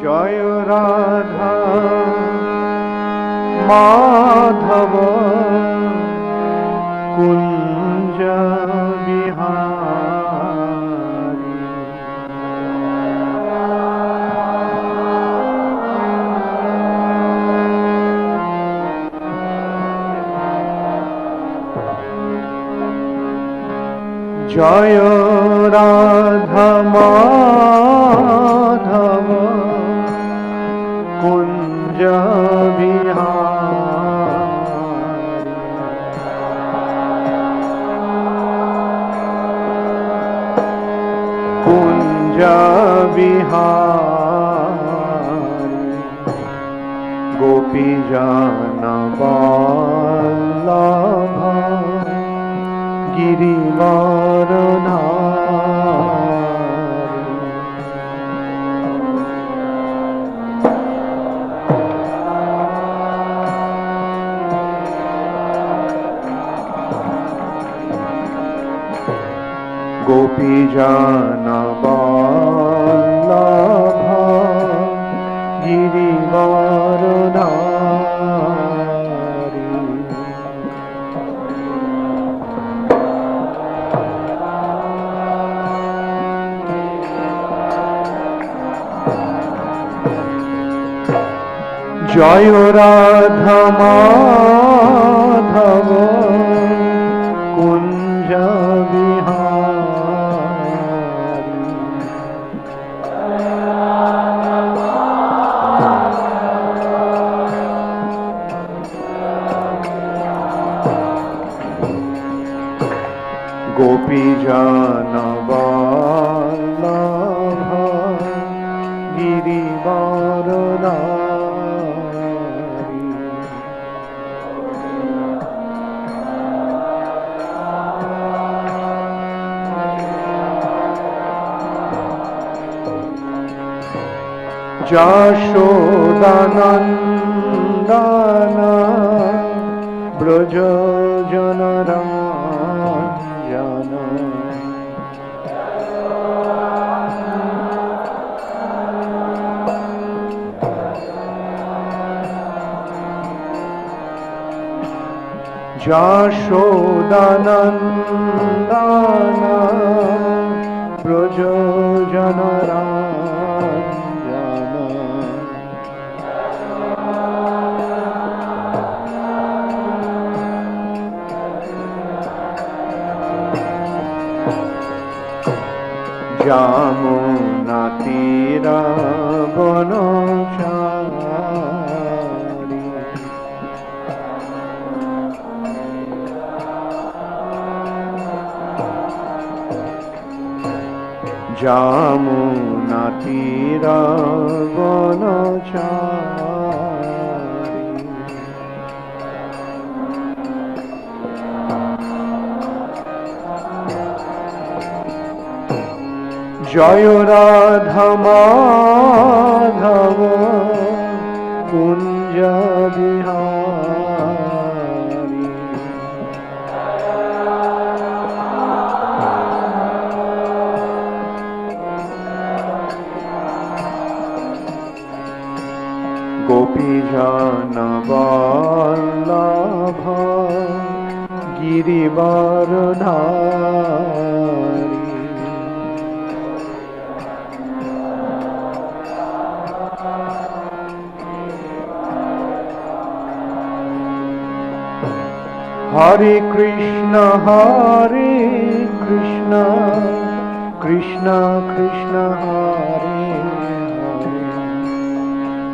জয় রাধা মাধব কুঞ্জ বিহারী। জয় রাধা মাধব কুঞ্জ বিহারী। কুঞ্জ বিহারী গোপীজন বল্লভ গিরিবরধারী। গোপীজন বল্লভ গিরিবরধারী। জয় রাধা মাধব কুঞ্জ বিহারী। গোপীজন বল্লভ গিরিবরধারী। যশোদানন্দন ব্রজজনরঞ্জন। যশোদানন্দন ব্রজজনরঞ্জন। যমুনা তীর বনচারী। যমুনা তীর বনচারী। জয় রাধা মাধব কুঞ্জ বিহারী। গোপীজন বল্লভ গিরিবরধারী। হরে কৃষ্ণ কৃষ্ণ কৃষ্ণ হরে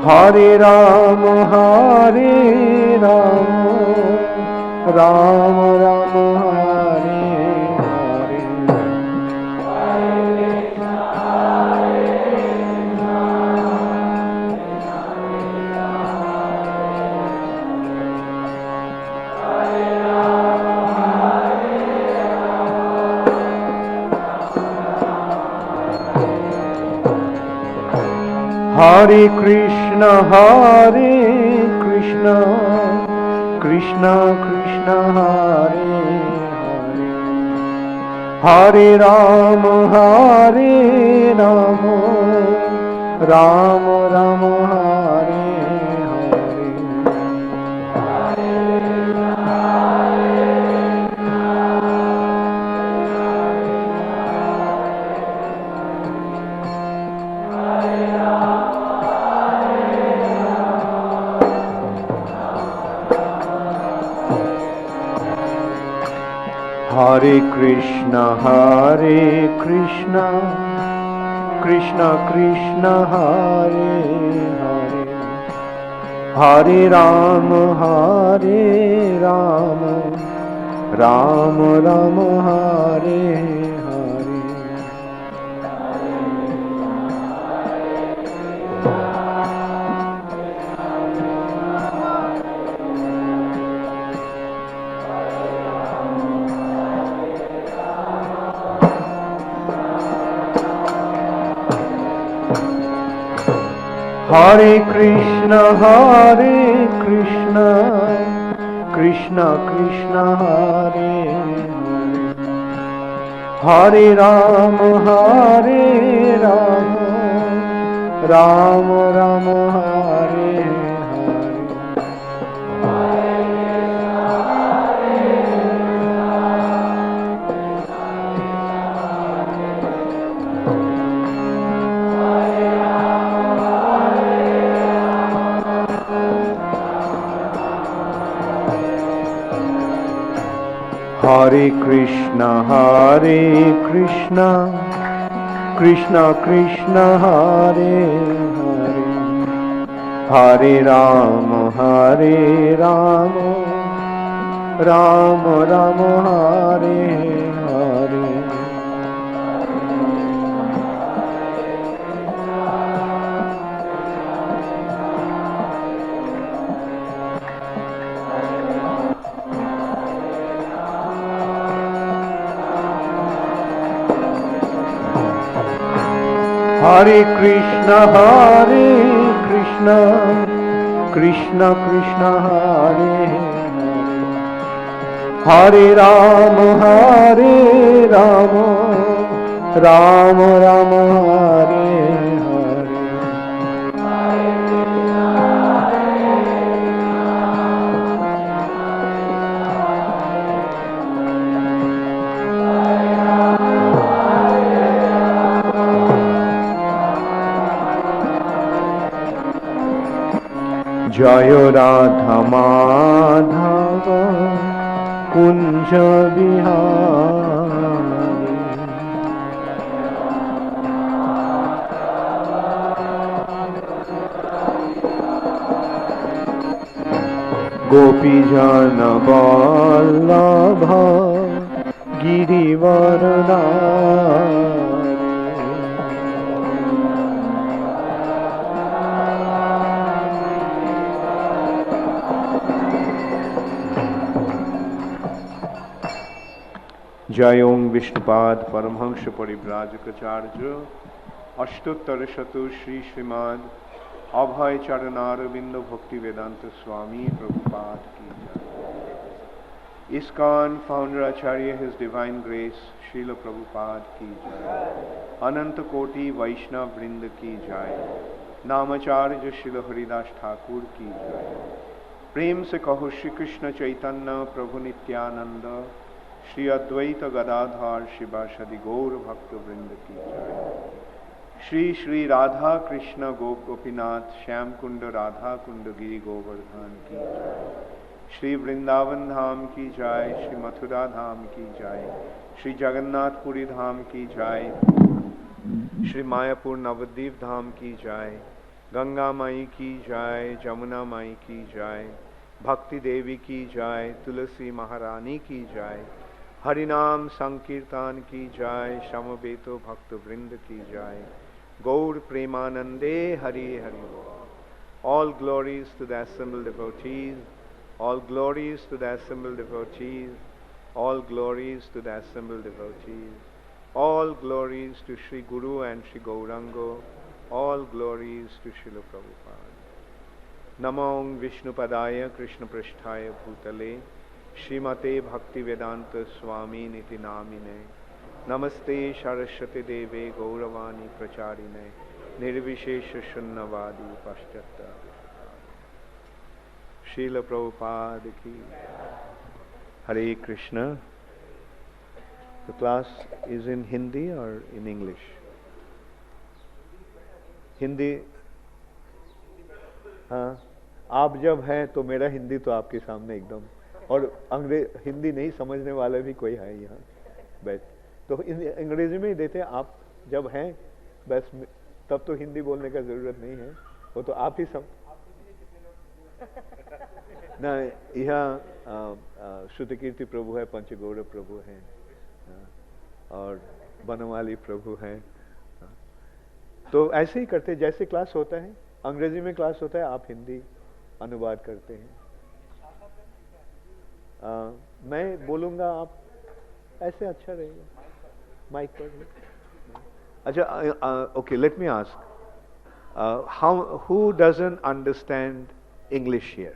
হরে, হরে রাম রাম রাম হরে হরে। হরে কৃষ্ণ কৃষ্ণ কৃষ্ণ হরে হরে, হরে রাম राम राम हरे हरे। हरे कृष्णा कृष्णा कृष्णा हरे हरे, हरे राम राम राम हरे हरे। हरे कृष्णा कृष्णा कृष्णा हरे हरे, हरे राम राम राम हरे हरे। हरे कृष्णा कृष्णा कृष्णा हरे हरे, हरे राम राम राम हरे हरे। हरे कृष्णा कृष्णा कृष्णा हरे हरे, हरे राम राम राम हरे हरे। जय राधा माधव कुंज बिहारी, गोपी जन वल्लभ गिरिवरधारी। जय ओं विष्णुपाद परमहंस परिव्राजकाचार्य अष्टोत्तर शतु श्री श्रीमद अभय चरणारविंद भक्ति वेदांत स्वामी प्रभुपाद की जय। ISKCON founder Acharya His Divine Grace Srila Prabhupada की जय। अनंत कोटि वैष्णव वृंद की जय। नामाचार्य श्रील हरिदास ठाकुर की जय। प्रेम से कहो श्री कृष्ण चैतन्य प्रभु नित्यानंद श्री अद्वैत गदाधर शिवासदि गौर भक्त वृंद की जय। श्री श्री राधा कृष्ण गोपीनाथ श्याम कुंड राधा कुंड गिरि गोवर्धन की जय। श्री वृंदावन धाम की जय। श्री मथुरा धाम की जय। श्री जगन्नाथपुरी धाम की जय। श्री मायापुर नवद्वीप धाम की जय। गंगा माई की जय। जमुना माई की जय। भक्ति देवी की जय। तुलसी महारानी की जय। हरिनाम संकीर्तन की जय। समवेतो भक्त वृंद की जय। गौर प्रेमानंदे Hari Hari. All glories to the assembled devotees. All glories to the assembled devotees. All glories to the assembled devotees. All glories to Sri Guru and Sri Gaurango. All glories to Srila Prabhupada. Namo Vishnupadaya Krishna Prasthaya Bhutale Srimate Bhaktivedanta Swami Niti Namine Namaste Saraswati Deve Gauravani Pracharine निर्विशेष शून्यवादी पाश्चात्य। श्रील प्रभुपाद की। हरे Krishna. The class is in Hindi or in English? Hindi. हाँ, आप जब हैं तो मेरा हिंदी तो आपके सामने एकदम, और हिंदी नहीं समझने वाले भी कोई है यहाँ बैठ, तो अंग्रेजी में ही देते हैं। आप जब हैं बस, तब तो हिंदी बोलने का जरूरत नहीं है, वो तो आप ही ना। यहाँ श्रुतकीर्ति प्रभु है, पंचगौरव प्रभु हैं, और बनवाली प्रभु हैं। तो ऐसे ही करते, जैसे क्लास होता है, अंग्रेजी में क्लास होता है, आप हिंदी अनुवाद करते हैं। मैं बोलूँगा, आप ऐसे अच्छा रहेगा माइक पर। अच्छा, okay, let me ask, who doesn't understand English here?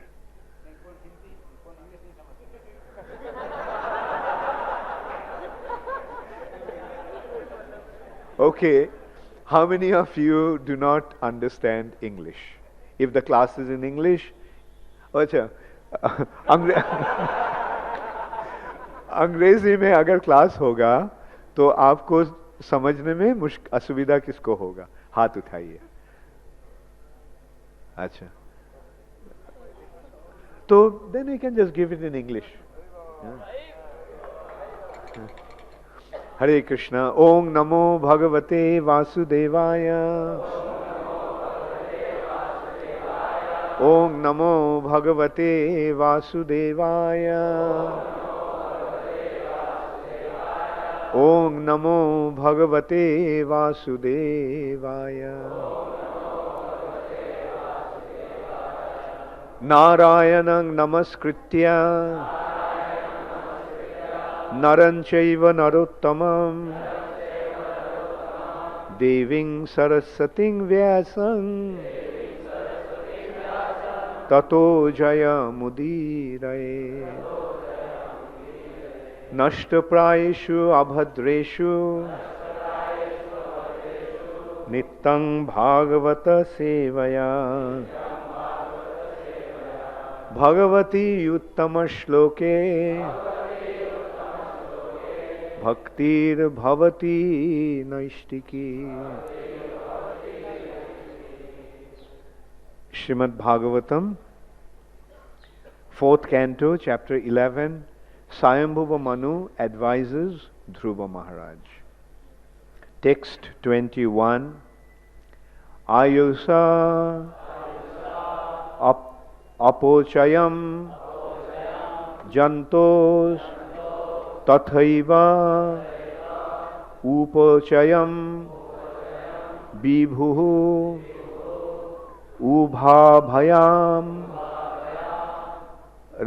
Okay, how many of you do not understand English? If the class is in English, अच्छा, अंग्रेजी में अगर क्लास होगा तो आपको समझने में असुविधा किसको होगा? हाथ उठाइए। अच्छा, तो then you can just give it in English. हरे कृष्णा। ओम नमो भगवते वासुदेवाय। ओम नमो भगवते वासुदेवाय। ओम नमो भगवते वासुदेवाय। नारायणं नमस्कृत्य नरं चैव नरोत्तमं देवीं सरस्वतीं व्यासं ततो जयमुदीरये। नष्टप्रायेषु अभद्रेषु नित्यं भागवत सेवया भगवती उत्तम श्लोके भक्तिर्भवती नैष्टिकी। Srimad Bhagavatam, 4th canto, chapter 11, Swayambhuva Manu advises Dhruva Maharaj. Text 21. Ayusa apochayam jantos tathaiva upochayam vibhuhu ubhabhayam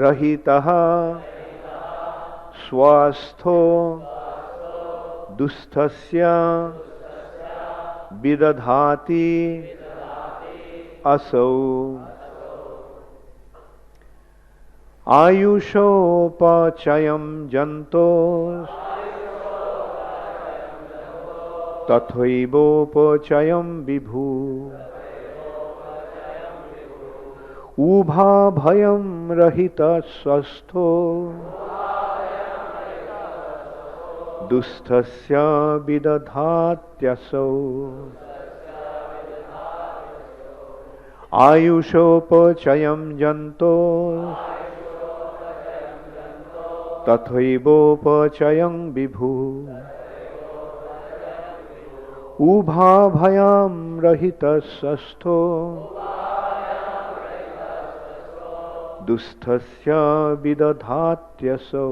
rahitaha swastho dusthasya vidadhati asau. आयुषोपचयं जंतोः तथैवोपचयं Vibhu उभाभयं रहितः स्वस्थो दुस्थस्य विदधात्यसौ. आयुषोपचयं जंतोः तथैवोपचयं Vibhu उभाभयं रहितः स्वस्थो दुस्थस्य विदधात्यसौ.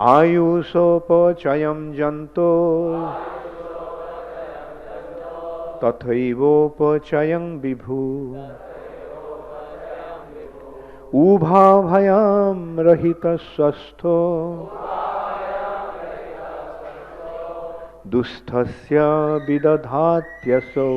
आयुषोपचयं जंतोः तथैवोपचयं Vibhu उभाभयं रहितः स्वस्थो दुस्थस्य विदधात्यसौ.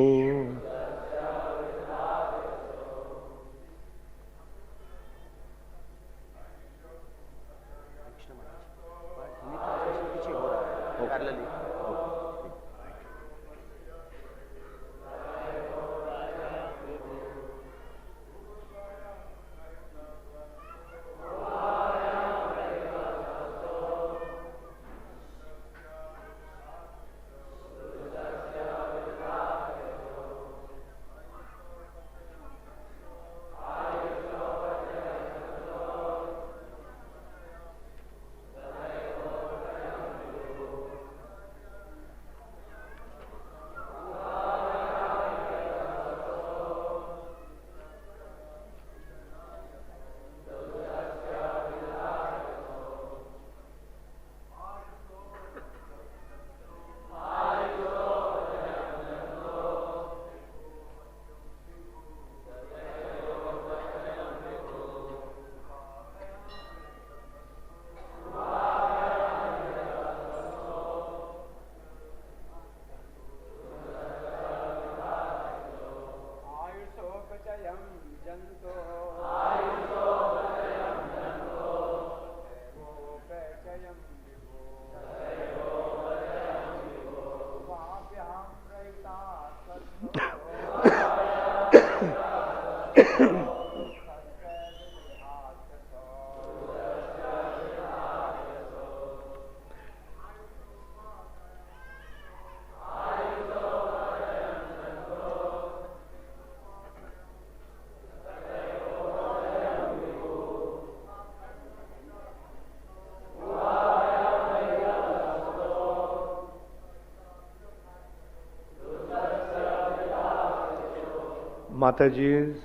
Mataji's.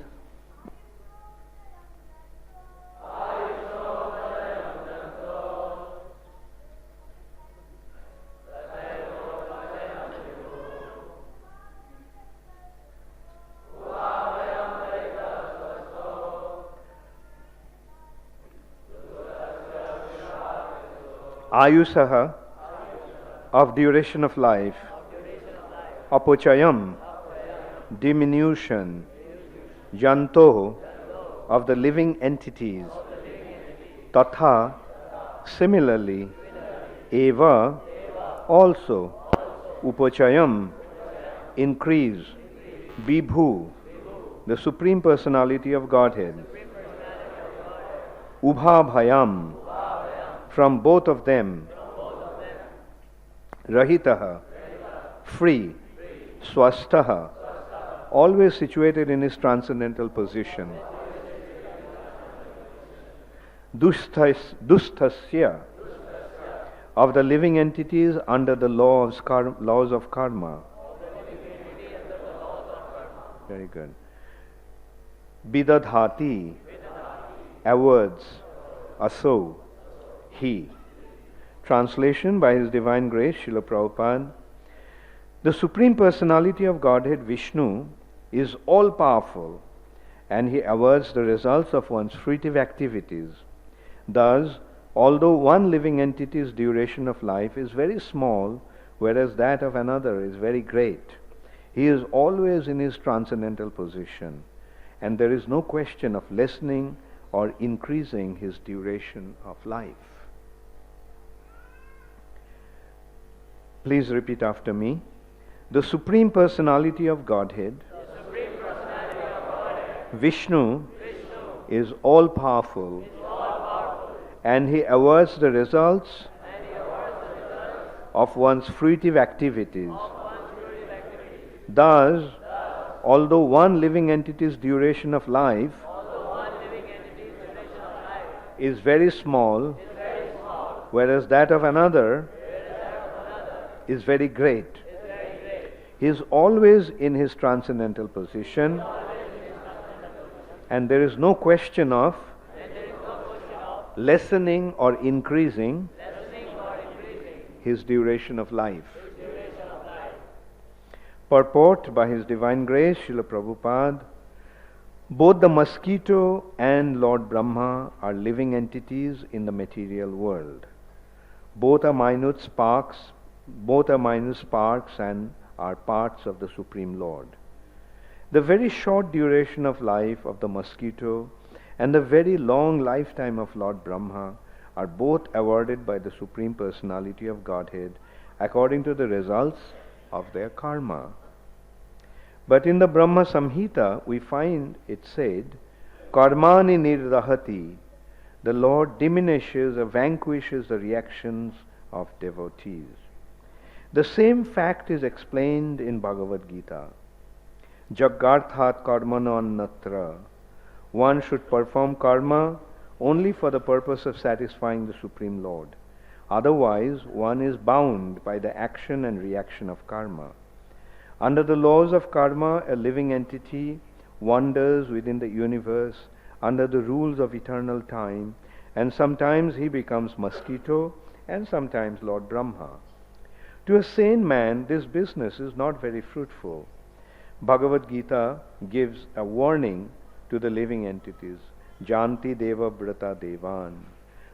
Ayusaha, of duration of life. Apochayam, diminution. Janto, of the living entities. Tatha, similarly. Eva, also. Upachayam, increase. Vibhu, the Supreme Personality of Godhead. Ubhabhayam, from both of them. Rahitaha, free. Swastaha, always situated in his transcendental position. Dusthasya, of the living entities under the laws of karma. Very good. Bidadhati, awards. Aso, he. Translation by His Divine Grace, Srila Prabhupada. The Supreme Personality of Godhead, Vishnu, is all-powerful, and he awards the results of one's fruitive activities. Thus, although one living entity's duration of life is very small, whereas that of another is very great, he is always in his transcendental position, and there is no question of lessening or increasing his duration of life. Please repeat after me. The Supreme Personality of Godhead, Vishnu, is all-powerful, and he awards the results of one's fruitive activities. Thus, although one living entity's duration of life is very small, whereas that of another is very great, he is always in his transcendental position, and there is no question of lessening or increasing his duration of life. Purport by His Divine Grace, Srila Prabhupada. Both the mosquito and Lord Brahma are living entities in the material world. Both are minute sparks and are parts of the Supreme Lord. The very short duration of life of the mosquito and the very long lifetime of Lord Brahma are both awarded by the Supreme Personality of Godhead according to the results of their karma. But in the Brahma Samhita, we find it said, Karmani nirdahati, the Lord diminishes or vanquishes the reactions of devotees. The same fact is explained in Bhagavad Gita. Jagarthat karmana annatra. One should perform karma only for the purpose of satisfying the Supreme Lord. Otherwise, one is bound by the action and reaction of karma. Under the laws of karma, a living entity wanders within the universe under the rules of eternal time, and sometimes he becomes mosquito and sometimes Lord Brahma. To a sane man, this business is not very fruitful. Bhagavad Gita gives a warning to the living entities. Janti deva brata devan.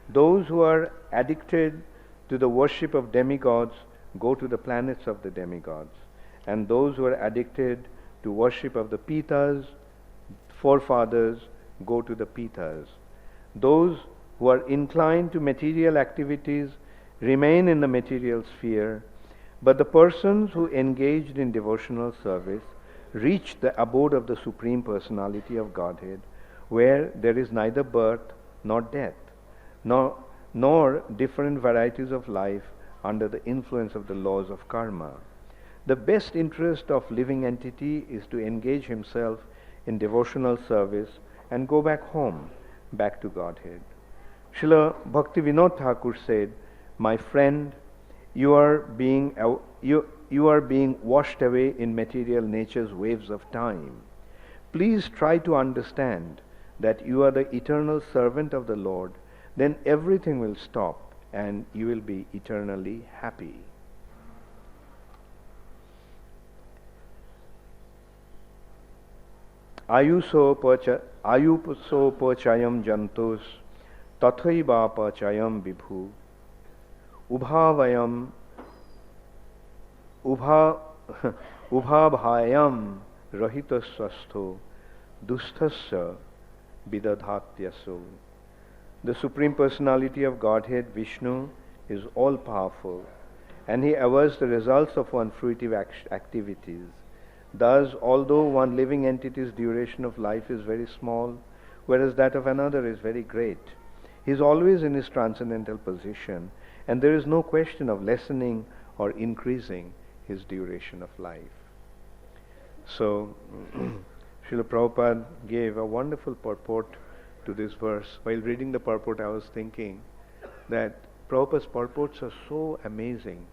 Those who are addicted to the worship of demigods go to the planets of the demigods. And those who are addicted to worship of the Pitas, forefathers, go to the Pitas. Those who are inclined to material activities remain in the material sphere, but the persons who engaged in devotional service reach the abode of the Supreme Personality of Godhead, where there is neither birth nor death, nor different varieties of life under the influence of the laws of karma. The best interest of living entity is to engage himself in devotional service and go back home, back to Godhead. Srila Bhaktivinoda Thakur said, "My friend, you are being washed away in material nature's waves of time. Please try to understand that you are the eternal servant of the Lord. Then everything will stop and you will be eternally happy. Ayuso pachayam jantos tathaiva pachayam vibhu ubhavayam ubhabhayam rahitasastho dusthasya vidadhatyaso. The Supreme Personality of Godhead, Vishnu, is all-powerful, and he averts the results of one's fruitive activities. Thus, although one living entity's duration of life is very small, whereas that of another is very great, he is always in his transcendental position, and there is no question of lessening or increasing his duration of life. So, Srila Prabhupada gave a wonderful purport to this verse. While reading the purport, I was thinking that Prabhupada's purports are so amazing.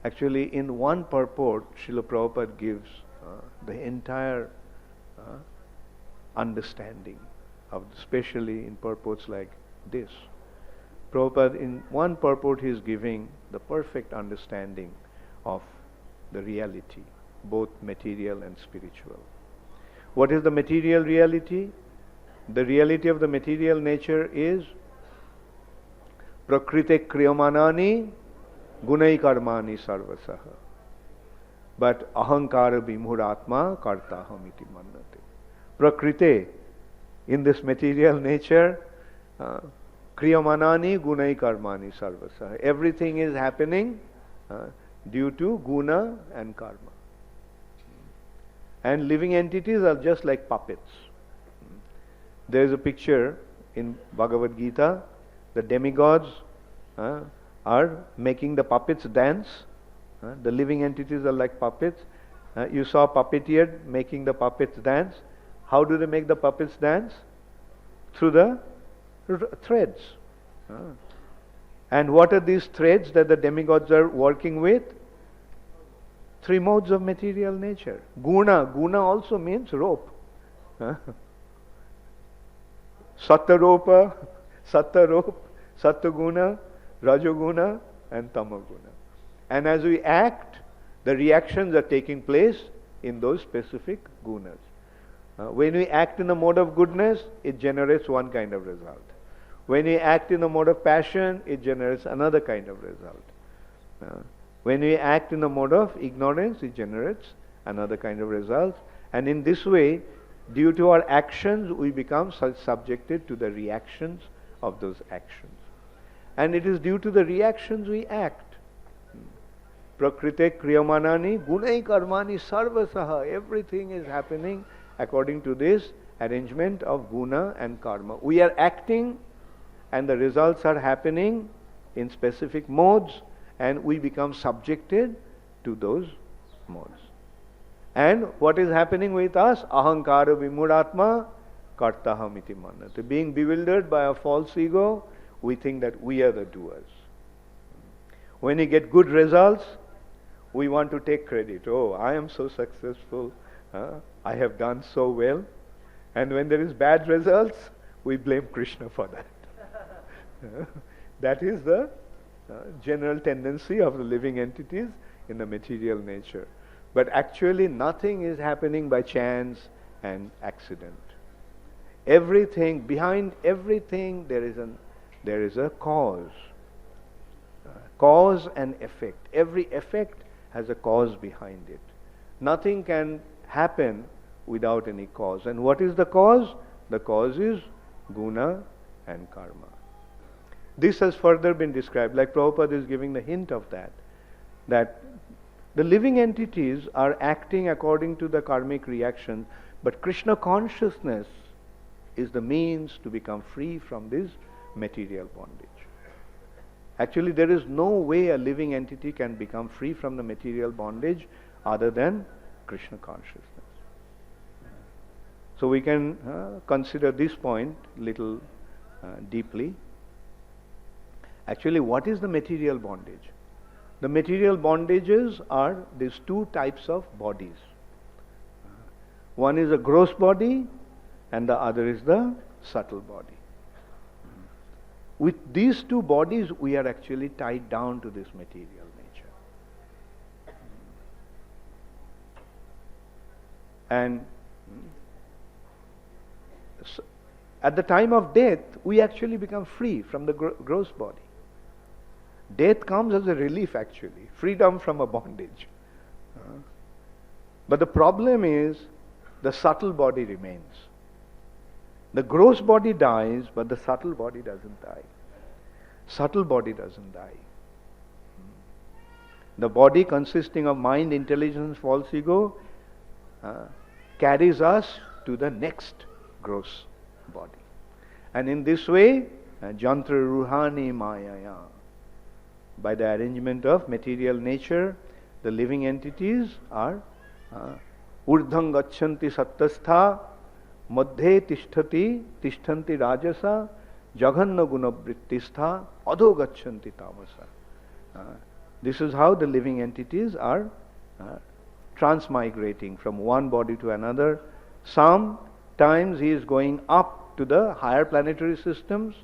Actually, in one purport, Srila Prabhupada gives the entire understanding of, especially in purports like this. Prabhupada, in one purport, he is giving the perfect understanding of the reality, both material and spiritual. What is the material reality? The reality of the material nature is prakrite kriyamanani gunai karmani sarvasaha. But ahankara vimhuratma kartaham iti mannate. Prakrite, in this material nature, kriyamanani gunai karmani sarvasaha. Everything is happening due to guna and karma. And living entities are just like puppets. There is a picture in Bhagavad Gita, the demigods are making the puppets dance. The living entities are like puppets. You saw a puppeteer making the puppets dance. How do they make the puppets dance? Through the threads. And what are these threads that the demigods are working with? Three modes of material nature. Guna. Guna also means rope. Sattaropa, Sattarope, Sattaguna, Rajoguna, and Tamaguna. And as we act, the reactions are taking place in those specific gunas. When we act in the mode of goodness, it generates one kind of result. When we act in the mode of passion, it generates another kind of result. When we act in the mode of ignorance, it generates another kind of result. And in this way, due to our actions, we become subjected to the reactions of those actions. And it is due to the reactions we act. Prakrite kriyamanani gunai karmani sarvasaha. Everything is happening according to this arrangement of guna and karma. We are acting and the results are happening in specific modes, and we become subjected to those modes. And what is happening with us? Ahankara vimuratma kartaham iti mannate. Being bewildered by a false ego, we think that we are the doers. When we get good results, we want to take credit. Oh, I am so successful. I have done so well. And when there is bad results, we blame Krishna for that. That is the general tendency of the living entities in the material nature. But actually nothing is happening by chance and accident. Everything, behind everything there is a cause. Cause and effect. Every effect has a cause behind it. Nothing can happen without any cause. And what is the cause? The cause is guna and karma. This has further been described, like Prabhupada is giving the hint of that the living entities are acting according to the karmic reaction, but Krishna consciousness is the means to become free from this material bondage. Actually, there is no way a living entity can become free from the material bondage other than Krishna consciousness. So we can consider this point little deeply. Actually, what is the material bondage? The material bondages are these two types of bodies. One is a gross body and the other is the subtle body. With these two bodies, we are actually tied down to this material nature. And at the time of death, we actually become free from the gross body. Death comes as a relief actually, freedom from a bondage. But the problem is, the subtle body remains. The gross body dies, but the subtle body doesn't die. Subtle body doesn't die. The body consisting of mind, intelligence, false ego carries us to the next gross body. And in this way, Jantra Ruhani Mayaya, by the arrangement of material nature, the living entities are urdhang gachanti sattastha, madhe tishtanti rajasa, jaghanna gunavrittistha, adho gachanti tamasa. This is how the living entities are transmigrating from one body to another. Sometimes he is going up to the higher planetary systems,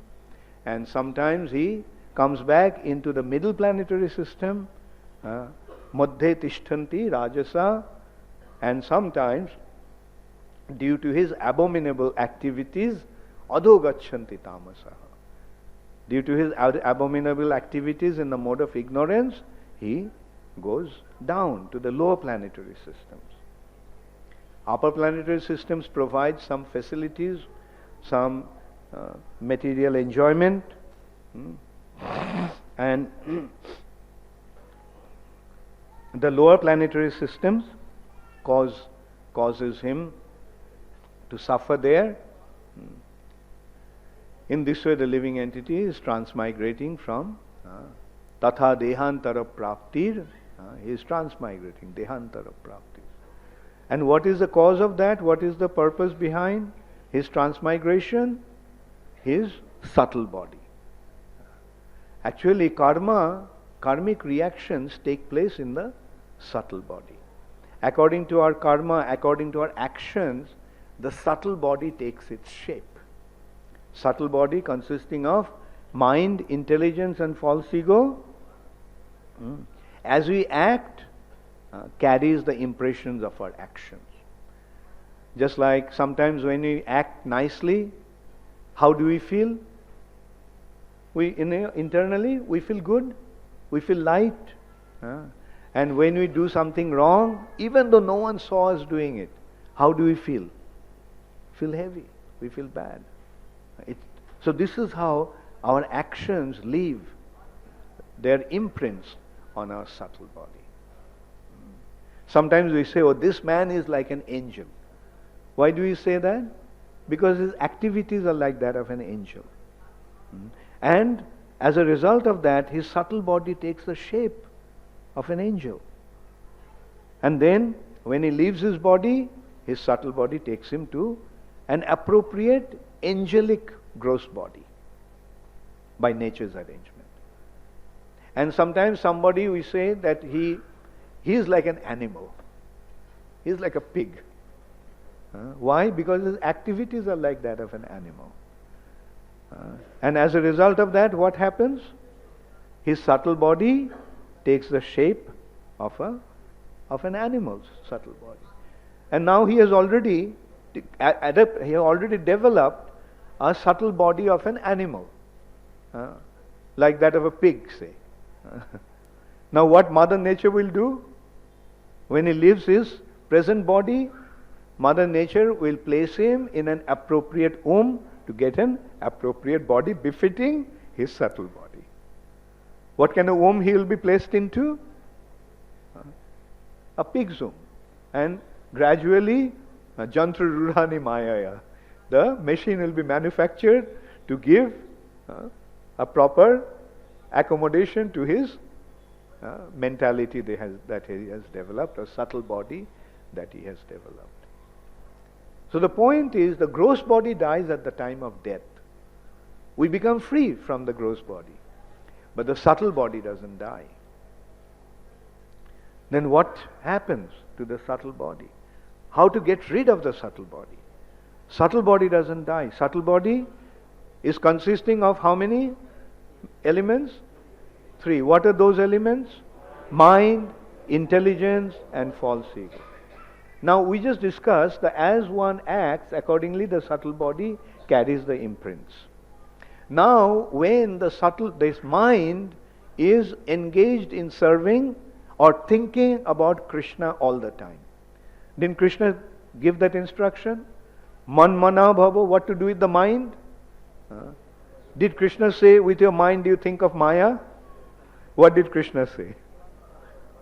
and sometimes he comes back into the middle planetary system, madhe tishtanti rajasa, and sometimes due to his abominable activities, adho gachanti tamasa. Due to his abominable activities in the mode of ignorance, he goes down to the lower planetary systems. Upper planetary systems provide some facilities, some material enjoyment, and the lower planetary systems causes him to suffer there. In this way, the living entity is transmigrating from tatha dehantara praptir. He is transmigrating dehantara praptir. And what is the cause of that? What is the purpose behind his transmigration? His subtle body. Actually, karmic reactions take place in the subtle body. According to our karma, according to our actions, the subtle body takes its shape. Subtle body consisting of mind, intelligence and false ego, as we act, carries the impressions of our actions. Just like sometimes when we act nicely, how do we feel? Internally we feel good, we feel light. And when we do something wrong, even though no one saw us doing it, how do we feel? Feel heavy, we feel bad. So this is how our actions leave their imprints on our subtle body. Sometimes we say, oh, this man is like an angel. Why do we say that? Because his activities are like that of an angel. And as a result of that, his subtle body takes the shape of an angel. And then, when he leaves his body, his subtle body takes him to an appropriate angelic gross body by nature's arrangement. And sometimes somebody, we say that he is like an animal. He is like a pig. Why? Because his activities are like that of an animal. And as a result of that, what happens? His subtle body takes the shape of an animal's subtle body. And now he has already developed a subtle body of an animal, like that of a pig, say. Now what Mother Nature will do? When he leaves his present body, Mother Nature will place him in an appropriate womb to get an appropriate body befitting his subtle body. What kind of womb he will be placed into? A pig's womb. And gradually, Jantra Rurani Mayaya, the machine will be manufactured to give a proper accommodation to his mentality that he has developed, a subtle body that he has developed. So the point is, the gross body dies at the time of death. We become free from the gross body, but the subtle body doesn't die. Then what happens to the subtle body? how to get rid of the subtle body. Subtle body doesn't die. Subtle body is consisting of how many elements? 3. What are those elements? Mind, intelligence, and false ego. Now we just discussed that as one acts, accordingly the subtle body carries the imprints. Now when this mind is engaged in serving or thinking about Krishna all the time. Didn't Krishna give that instruction? Man mana bhava, what to do with the mind? Did Krishna say, with your mind you think of Maya? What did Krishna say?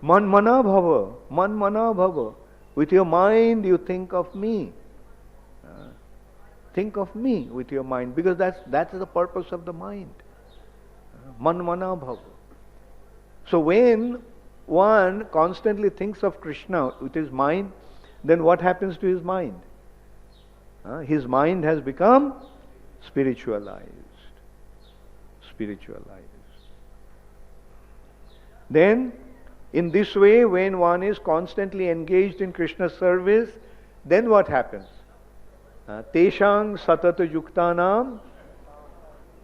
Man mana bhava, man mana bhava. With your mind you think of me. Think of me with your mind, because that's the purpose of the mind. Man mana bhava. So when one constantly thinks of Krishna with his mind, then what happens to his mind? His mind has become spiritualized. Spiritualized. Then, in this way, when one is constantly engaged in Krishna's service, then what happens? Teshang satata yuktanam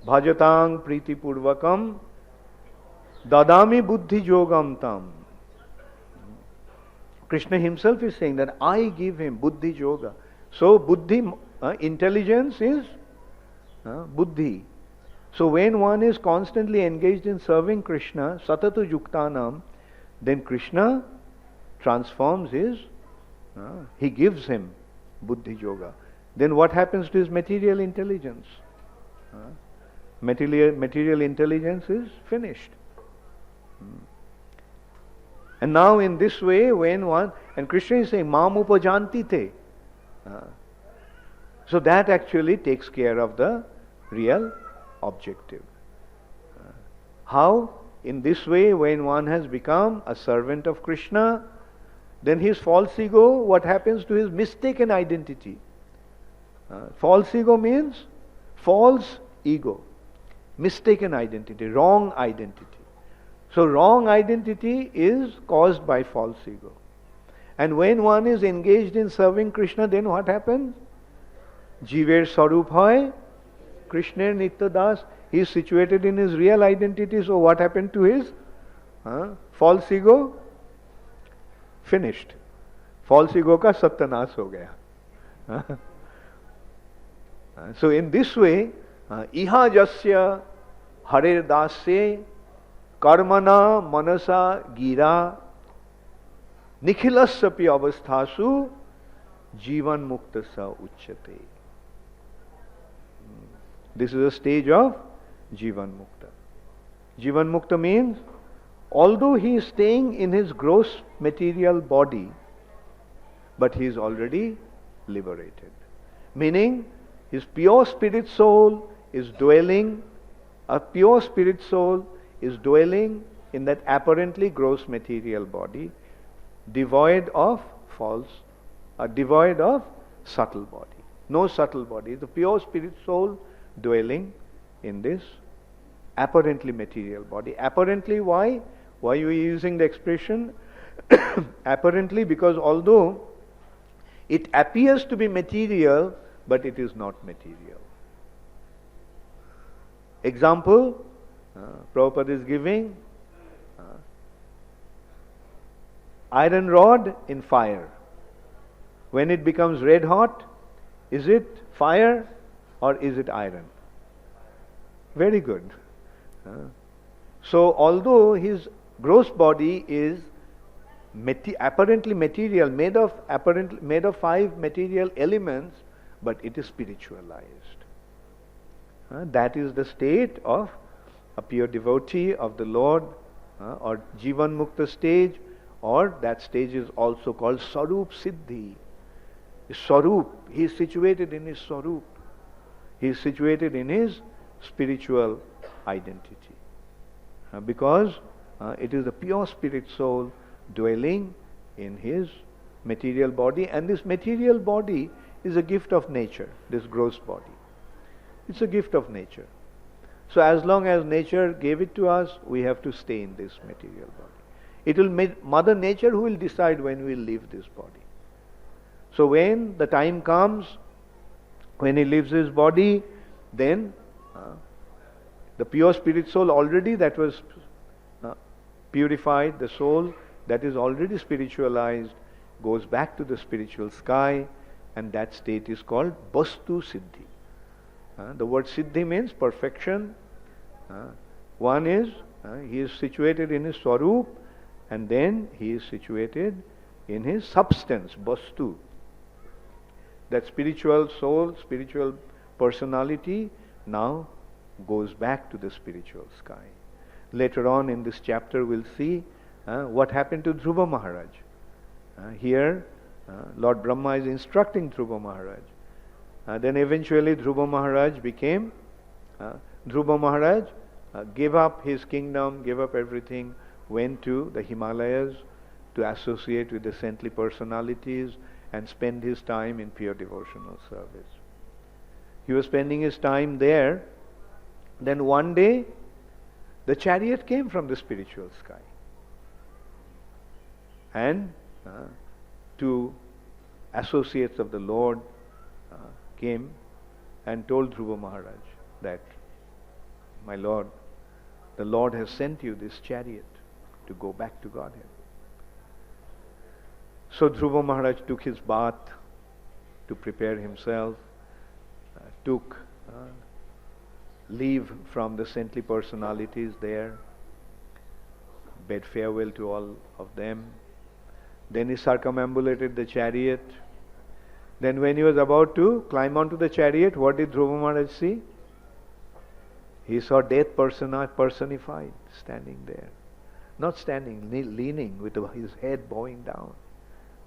bhajatang priti purvakam dadami buddhi yogam tam. Krishna himself is saying that I give him buddhi yoga. So buddhi, intelligence is buddhi. So when one is constantly engaged in serving Krishna, satatu yuktanam, then Krishna transforms he gives him buddhi yoga. Then what happens to his material intelligence? Material intelligence is finished. And now in this way, when one, and Krishna is saying, Mam upajanti te. So that actually takes care of the real objective. How? In this way, when one has become a servant of Krishna, then his false ego, what happens to his mistaken identity? False ego means false ego, mistaken identity, wrong identity. So wrong identity is caused by false ego. And when one is engaged in serving Krishna, then what happens? Jiver Sarup hoy, Krishna Nitya Das. He is situated in his real identity. So what happened to his false ego? Finished. False ego ka satyanas ho gaya. So in this way, iha jasya harer dasya karmana manasa gira nikhilasyapi avasthasu jivan muktasa uchyate. This is a stage of Jivan Mukta. Jivan Mukta means, although he is staying in his gross material body, but he is already liberated. Meaning, his pure spirit soul is dwelling, a pure spirit soul is dwelling in that apparently gross material body, devoid of devoid of subtle body. No subtle body. The pure spirit soul dwelling in this apparently material body. Apparently, why? Why are we using the expression apparently? Because although it appears to be material, but it is not material. Example, Prabhupada is giving iron rod in fire. When it becomes red hot, is it fire or is it iron? Very good. So although his gross body is apparently material, made of 5 material elements, but it is spiritualized. That is the state of a pure devotee of the Lord, or Jivan Mukta stage, or that stage is also called Sarup Siddhi. Sarup, he is situated in his Sarup. He is situated in his spiritual identity. Because it is the pure spirit soul dwelling in his material body, and this material body is a gift of nature, this gross body. It's a gift of nature. So as long as nature gave it to us, we have to stay in this material body. It will Mother Nature who will decide when we will leave this body. So when the time comes, when he leaves his body, then the pure spirit soul already that was purified, the soul that is already spiritualized, goes back to the spiritual sky, and that state is called Vastu Siddhi. The word Siddhi means perfection. One is, he is situated in his Swarup, and then he is situated in his substance, Vastu. That spiritual soul, spiritual personality now goes back to the spiritual sky. Later on in this chapter we'll see what happened to Dhruva Maharaj. Here Lord Brahma is instructing Dhruva Maharaj. Then eventually Dhruva Maharaj gave up his kingdom, gave up everything, went to the Himalayas to associate with the saintly personalities and spend his time in pure devotional service. He was spending his time there. Then one day, the chariot came from the spiritual sky. And two associates of the Lord came and told Dhruva Maharaj that, my Lord, the Lord has sent you this chariot to go back to Godhead. So Dhruva Maharaj took his bath to prepare himself, took leave from the saintly personalities there, bade farewell to all of them. Then he circumambulated the chariot. Then when he was about to climb onto the chariot, what did Dhruva Maharaj see? He saw death personified, standing there. Not standing, leaning with his head bowing down,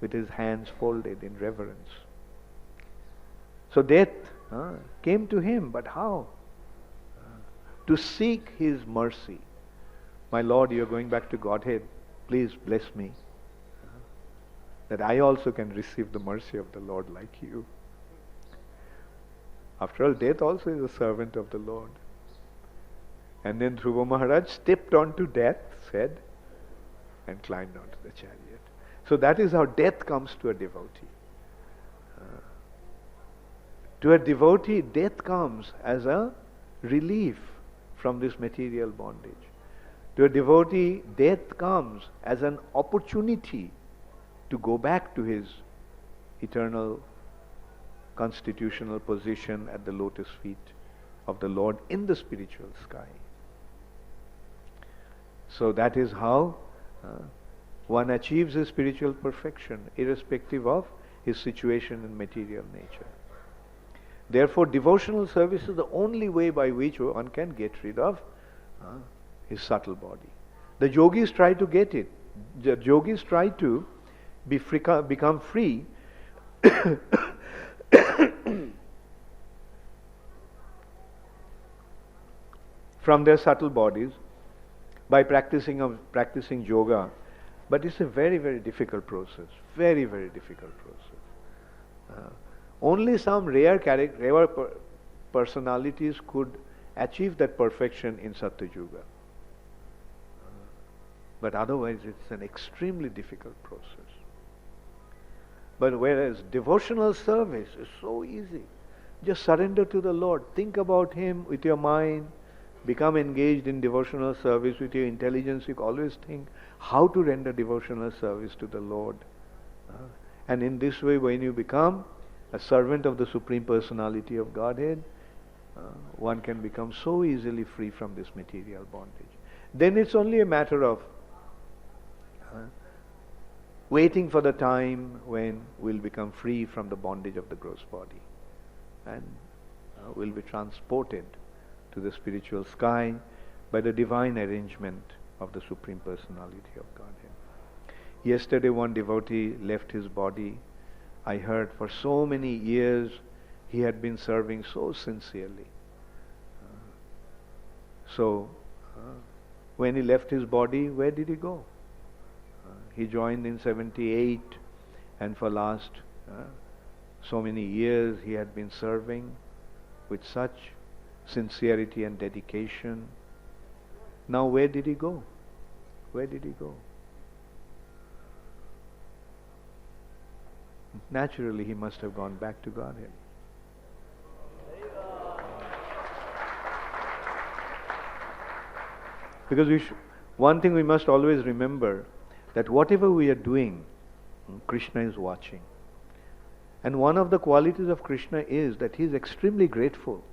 with his hands folded in reverence. So death came to him, but how? To seek his mercy. My Lord, you are going back to Godhead. Please bless me, that I also can receive the mercy of the Lord like you. After all, death also is a servant of the Lord. And then Dhruva Maharaj stepped onto death's head and climbed onto the chariot. So that is how death comes to a devotee. To a devotee, death comes as a relief from this material bondage. To a devotee, death comes as an opportunity to go back to his eternal constitutional position at the lotus feet of the Lord in the spiritual sky. So that is how one achieves his spiritual perfection, irrespective of his situation in material nature. Therefore, devotional service is the only way by which one can get rid of his subtle body. The yogis try to get it. The yogis try to become free from their subtle bodies by practicing yoga, but it's a very, very difficult process. Very, very difficult process. Only some rare personalities could achieve that perfection in Satyuga. But otherwise it's an extremely difficult process. But whereas devotional service is so easy. Just surrender to the Lord. Think about Him with your mind. Become engaged in devotional service with your intelligence. You always think how to render devotional service to the Lord. And in this way, when you become a servant of the Supreme Personality of Godhead, one can become so easily free from this material bondage. Then it's only a matter of waiting for the time when we'll become free from the bondage of the gross body and will be transported to the spiritual sky by the divine arrangement of the Supreme Personality of Godhead. Yesterday one devotee left his body. I heard for so many years he had been serving so sincerely. So when he left his body, where did he go? He joined in 78, and for last so many years he had been serving with such sincerity and dedication. Now where did he go? Where did he go? naturally he must have gone back to Godhead. Because one thing we must always remember, that whatever we are doing, Krishna is watching. And one of the qualities of Krishna is that he is extremely grateful.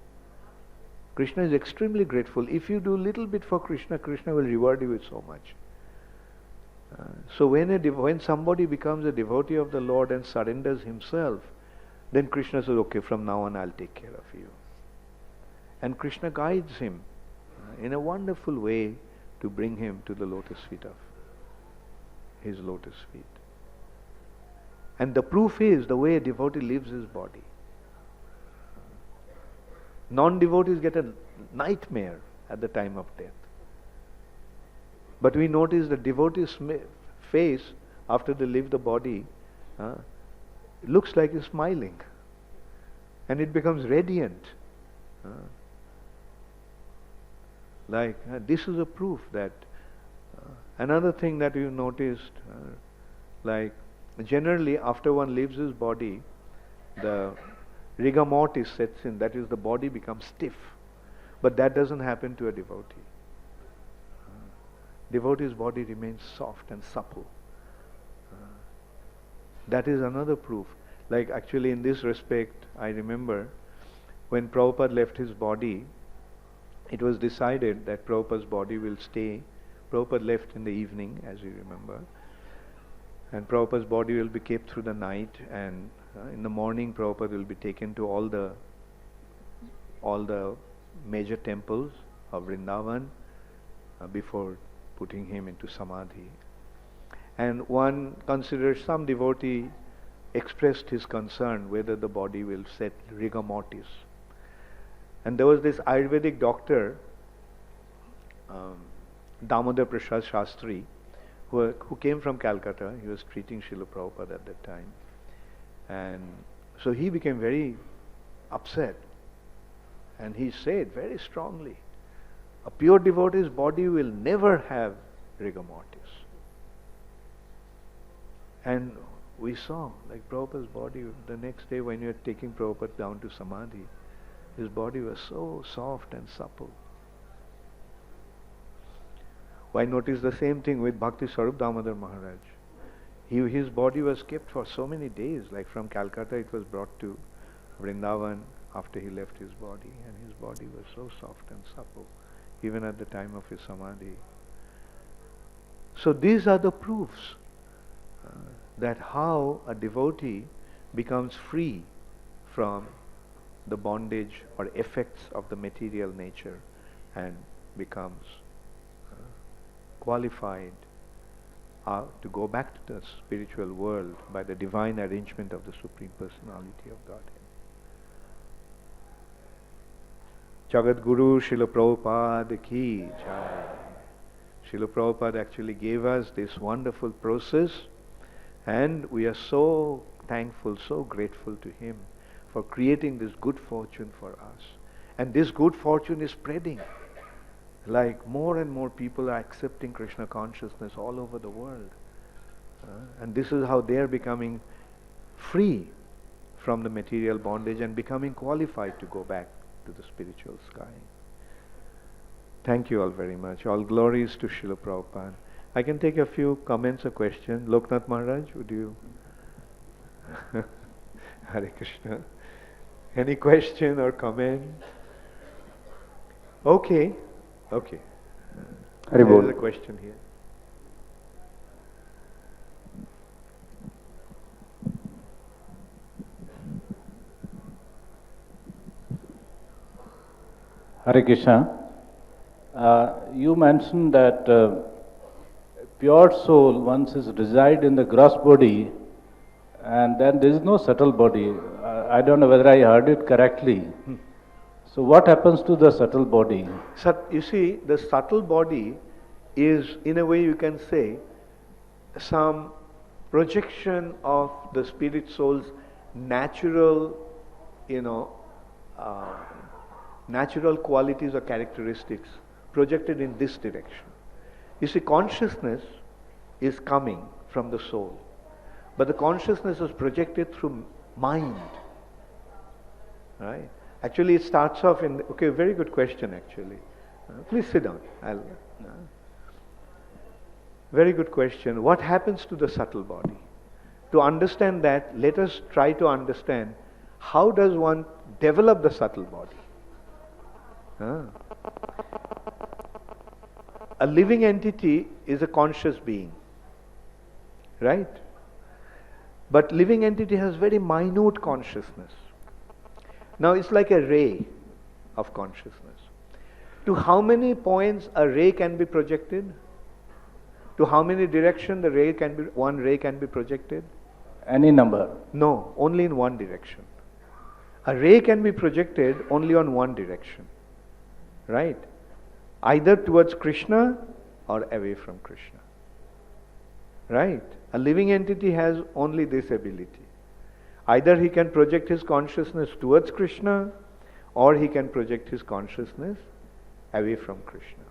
Krishna is extremely grateful. If you do little bit for Krishna, Krishna will reward you with so much. So when somebody becomes a devotee of the Lord and surrenders himself, then Krishna says, okay, from now on I'll take care of you. And Krishna guides him in a wonderful way to bring him to the lotus feet of his lotus feet. And the proof is the way a devotee leaves his body. Non-devotees get a nightmare at the time of death. But we notice the devotee's face after they leave the body looks like he's smiling. And it becomes radiant. This is a proof that another thing that you noticed, generally after one leaves his body, the rigor mortis sets in, that is, the body becomes stiff. But that doesn't happen to a devotee. Devotee's body remains soft and supple. That is another proof. Actually in this respect, I remember when Prabhupada left his body, it was decided that Prabhupada's body will stay. Prabhupada left in the evening, as you remember. And Prabhupada's body will be kept through the night, and in the morning Prabhupada will be taken to all the major temples of Vrindavan before putting him into Samadhi. And one considers, some devotee expressed his concern whether the body will set rigor mortis. And there was this Ayurvedic doctor, Damodar Prasad Shastri, who came from Calcutta. He was treating Srila Prabhupada at that time. And so he became very upset. And he said very strongly, a pure devotee's body will never have rigor mortis. And we saw, Prabhupada's body, the next day when you were taking Prabhupada down to Samadhi, his body was so soft and supple. I noticed the same thing with Bhakti Swarup Damodar Maharaj. His body was kept for so many days, from Calcutta it was brought to Vrindavan after he left his body, and his body was so soft and supple, even at the time of his Samadhi. So these are the proofs that how a devotee becomes free from the bondage or effects of the material nature and becomes qualified to go back to the spiritual world by the divine arrangement of the Supreme Personality of Godhead. Jagat Guru Srila Prabhupada ki jai. Srila Prabhupada actually gave us this wonderful process, and we are so thankful, so grateful to him for creating this good fortune for us. And this good fortune is spreading. More and more people are accepting Krishna consciousness all over the world. And this is how they are becoming free from the material bondage and becoming qualified to go back to the spiritual sky. Thank you all very much. All glories to Srila Prabhupada. I can take a few comments or questions. Loknath Maharaj, would you? Hare Krishna. Any question or comment? Okay. There is a question here. Hare Krishna. You mentioned that pure soul, once is reside in the gross body, and then there is no subtle body. I don't know whether I heard it correctly. So what happens to the subtle body? You see, the subtle body is, in a way you can say, some projection of the spirit soul's natural, natural qualities or characteristics projected in this direction. You see, consciousness is coming from the soul, but the consciousness is projected through mind. Right? Actually, it starts off in, okay, very good question actually. Please sit down. Very good question. What happens to the subtle body? To understand that, let us try to understand how does one develop the subtle body. A living entity is a conscious being, right? But living entity has very minute consciousness. Now it's like a ray of consciousness. To how many points a ray can be projected? To how many directions one ray can be projected? Any number. No, only in one direction. A ray can be projected only on one direction. Right? Either towards Krishna or away from Krishna. Right? A living entity has only this ability. Either he can project his consciousness towards Krishna, or he can project his consciousness away from Krishna.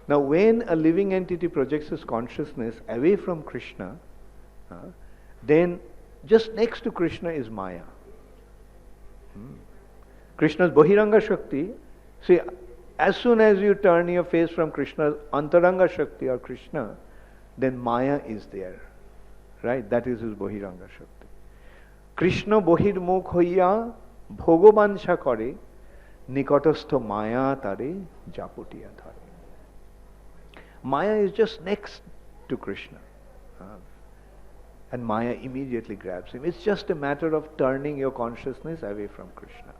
Now when a living entity projects his consciousness away from Krishna, then just next to Krishna is Maya. Krishna's Bahiranga Shakti, see, as soon as you turn your face from Krishna's Antaranga Shakti or Krishna, then Maya is there. Right? That is his Bahiranga Shakti. Krishna Bahirmukh hoiya bhogobansha kore nikotastho Maya tare japotiya thare. Maya is just next to Krishna. And Maya immediately grabs him. It's just a matter of turning your consciousness away from Krishna.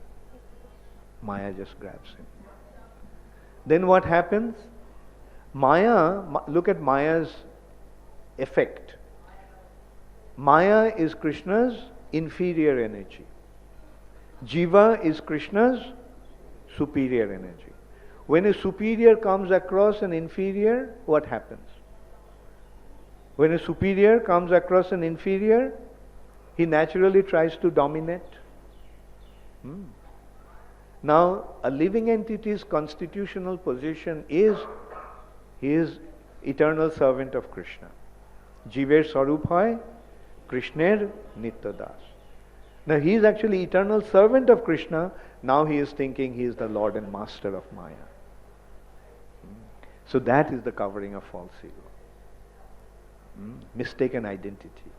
Maya just grabs him. Then what happens? Maya, look at Maya's effect. Maya is Krishna's inferior energy. Jiva is Krishna's superior energy. When a superior comes across an inferior, what happens? When a superior comes across an inferior, he naturally tries to dominate. Now, a living entity's constitutional position is he is eternal servant of Krishna. Jiver Sarup hoy, Krishner Nitya Das. Now he is actually eternal servant of Krishna. Now he is thinking he is the Lord and Master of Maya. So that is the covering of false ego. Mistaken identity.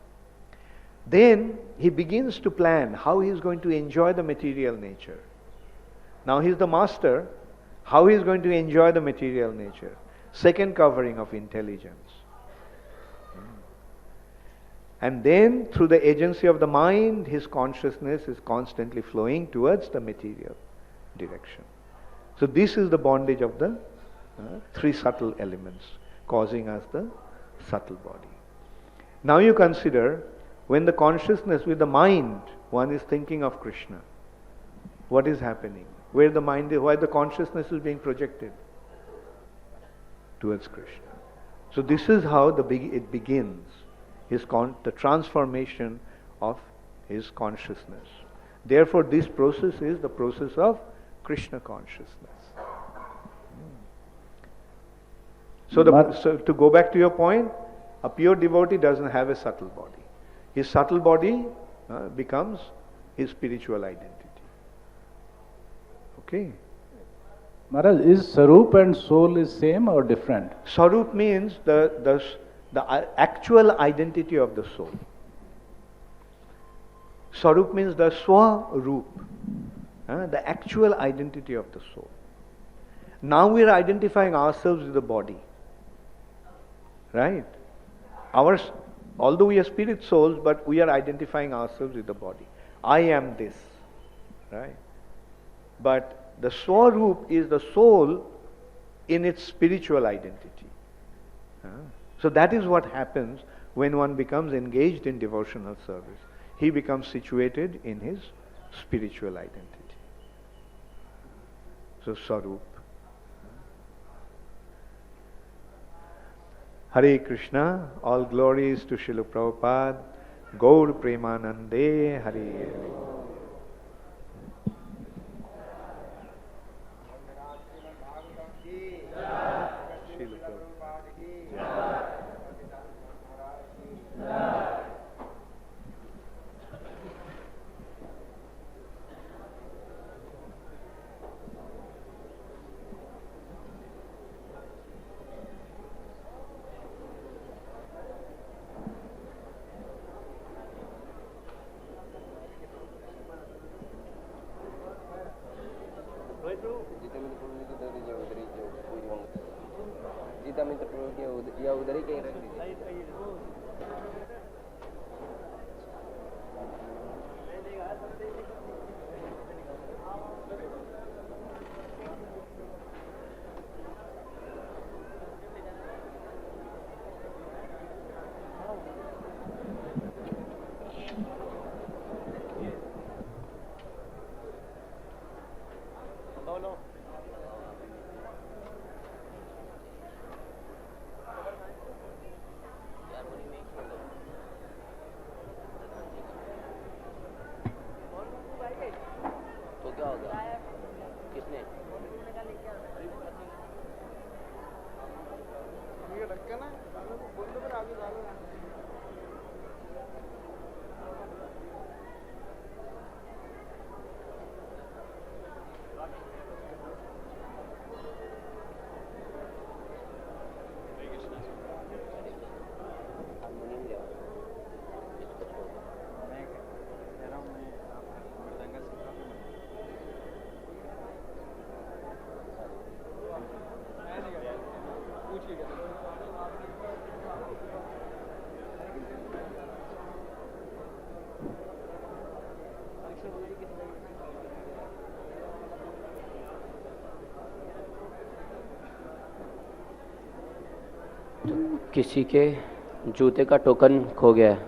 Then he begins to plan how he is going to enjoy the material nature. Now he is the master. How he is going to enjoy the material nature? Second covering of intelligence. And then through the agency of the mind, his consciousness is constantly flowing towards the material direction. So this is the bondage of the three subtle elements causing us the subtle body. Now you consider when the consciousness with the mind, one is thinking of Krishna. What is happening? Where the mind is, why the consciousness is being projected? Towards Krishna. So this is how it begins, the transformation of his consciousness. Therefore this process is the process of Krishna consciousness. So to go back to your point, a pure devotee doesn't have a subtle body. His subtle body becomes his spiritual identity. Okay? Maharaj, is Sarup and soul is same or different? Sarup means the actual identity of the soul. Sarup means the Swarup, the actual identity of the soul. Now we are identifying ourselves with the body. Right? Although we are spirit souls, but we are identifying ourselves with the body. I am this. Right? But the Swarup is the soul in its spiritual identity. So that is what happens when one becomes engaged in devotional service. He becomes situated in his spiritual identity. So Swarup. Hare Krishna, all glories to Srila Prabhupada, Gaur Premanande, Hare. या उधर ही कहीं रख दीजिए। तो क्या होगा? किसने? किसी के जूते का टोकन खो गया है,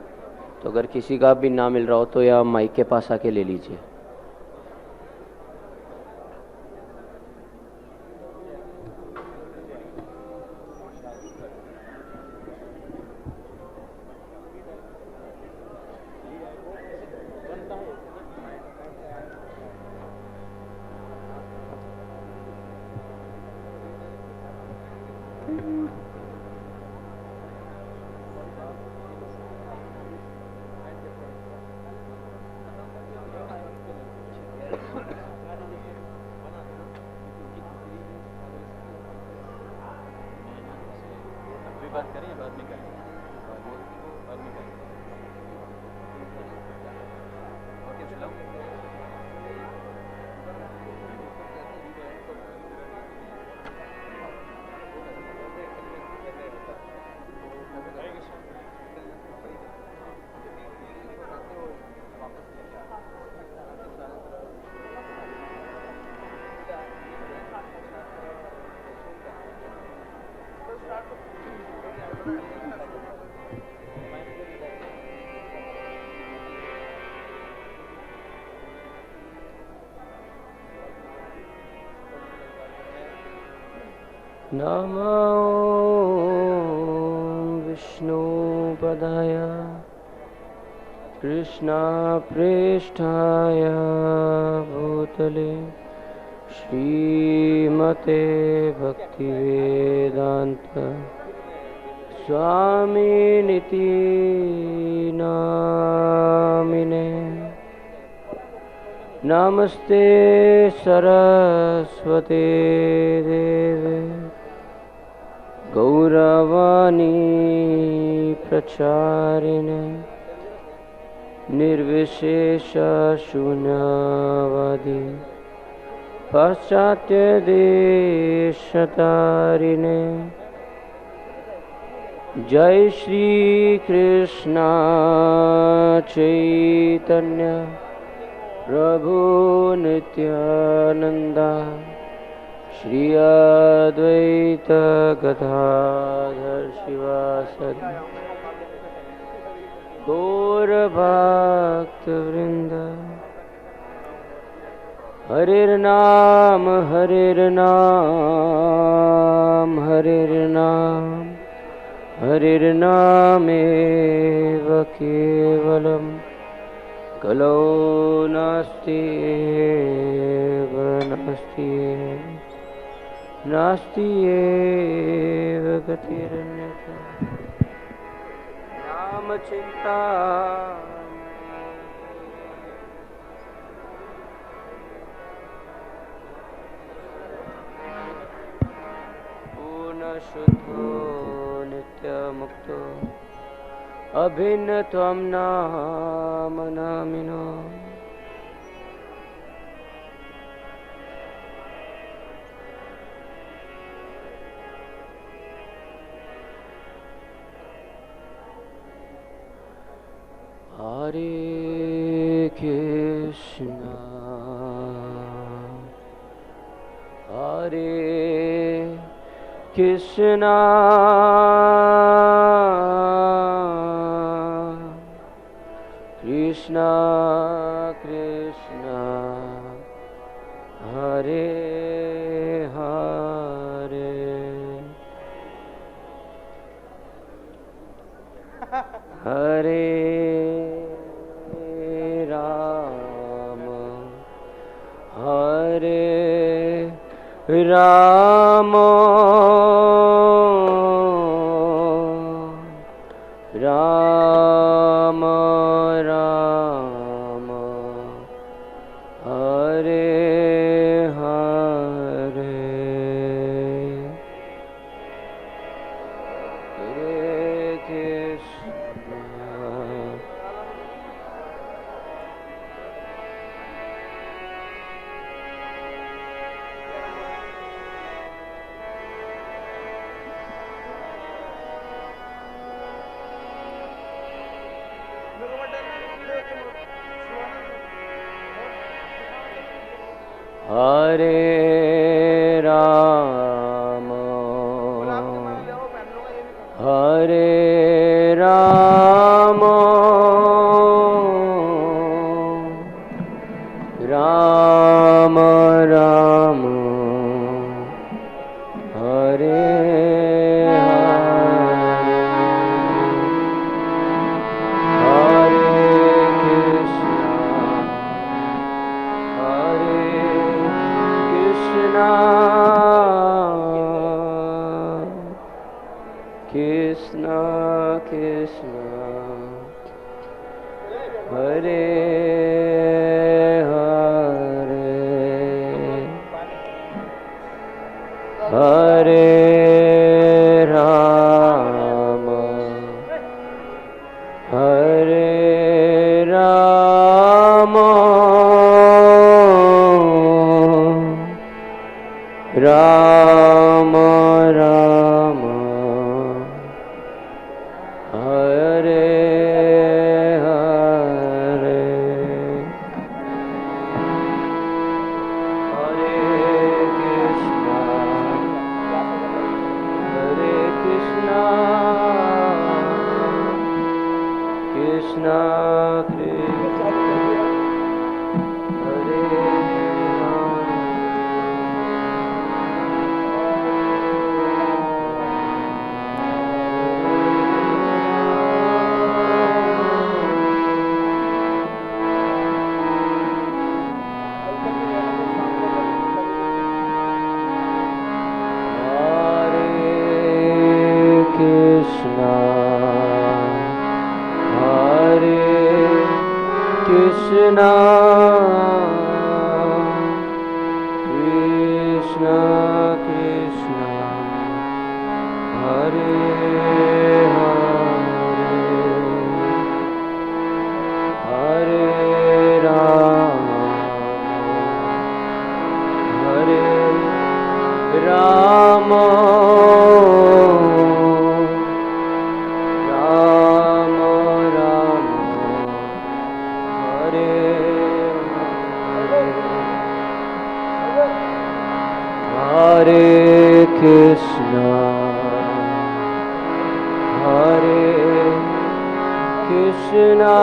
तो अगर किसी का भी ना मिल रहा हो तो या माइक के पास आके ले लीजिए। नमो विष्णुपदाय कृष्णप्रेष्ठाय भूतले श्रीमते भक्तिवेदांत स्वामिनिति नामिने। नमस्ते सरस्वते देवे गौरवाणी प्रचारिणे निर्विशेष शून्यवादी पाश्चात्य देशतारिणे। जय श्री कृष्ण चैतन्य प्रभु नित्यानंदा श्री अद्वैत गदाधर शिवासादि गौर भक्त वृंद। हरिर्नाम हरिर्नाम हरिर्नाम हरिर्नामेव केवलम् कलौ नास्त्येव नास्त्येव गतिरन्यथा। नाम चिंता पूर्ण शुद्धो नित्य मुक्तो अभिन्न त्वं नाम नामिनो। Krishna Krishna Krishna Hare Hare Hare Rama Hare Rama Rama Rama Hare Hare Hare Krishna Hare Rama Hare Rama Rama Rama Hare Krishna Krishna Hare Hare Hare Rama Hare Rama Rama Rama Hare Hare Hare Krishna Krishna Krishna Hare Krishna Krishna Krishna Hare Hare Hare Rama Hare Rama Hare Krishna Hare Krishna